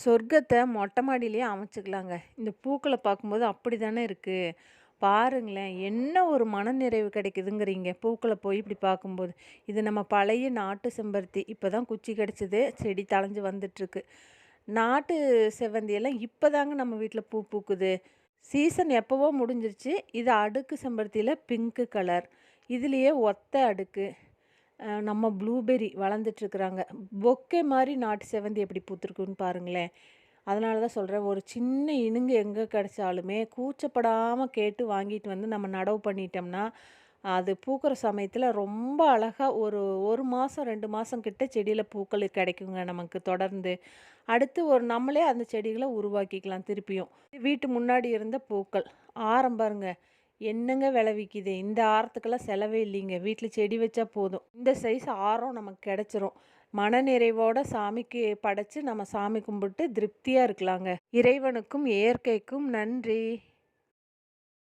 சொர்க்கத்த மொட்டை மாடியிலேயே அமைச்சுக்கலாங்க. இந்த பூக்கள பார்க்கும்போது அப்படி தானே இருக்கு. பாருங்களேன், என்ன ஒரு மனநிறைவு கிடைக்குதுங்கிறீங்க, பூக்கள போய் இப்படி பார்க்கும்போது. இது நம்ம பழைய நாட்டு செம்பருத்தி. இப்ப தான் குச்சி கிடைச்சது. செடி தழைஞ்சு வந்துட்டுருக்கு. நாட்டு செவ்வந்தியெல்லாம் இப்ப தாங்க நம்ம வீட்ல பூ பூக்குது. சீசன் எப்பவோ முடிஞ்சிருச்சு. இது அடுக்கு செம்பருத்தியில பிங்க்கு கலர். இதுலயே ஒத்த அடுக்கு. நம்ம ப்ளூபெர்ரி வளர்ந்துட்டுருக்குறாங்க. பொக்கே மாரி நாட்டு செவ்வந்தி எப்படி பூத்துருக்குன்னு பாருங்களேன். அதனால தான் சொல்றேன், ஒரு சின்ன இனுங்கு எங்க கிடைச்சாலுமே கூச்சப்படாம கேட்டு வாங்கிட்டு வந்து நம்ம நடவு பண்ணிட்டோம்னா, அது பூக்கிற சமயத்தில ரொம்ப அழகா ஒரு 1 மாசம் 2 மாசம் கிட்ட செடியில பூக்கள் கிடைக்குங்க நமக்கு தொடர்ந்து. அடுத்து ஒரு நம்மளே அந்த செடிகள உருவாக்கிக்கலாம் திருப்பியும். வீட்டு முன்னாடி இருந்த பூக்கள். ஆரம் பாருங்க. என்னங்க விலை விக்கிது? இந்த ஆரத்துக்கெல்லாம் செலவே இல்லைங்க. வீட்ல செடி வச்சா போதும். இந்த சைஸ் ஆரம் நமக்கு கிடைச்சிரும். மனநிறைவோட சாமிக்கு படைச்சு நம்ம சாமி கும்பிட்டு திருப்தியா இருக்கலாங்க. இறைவனுக்கும் இயற்கைக்கும் நன்றி.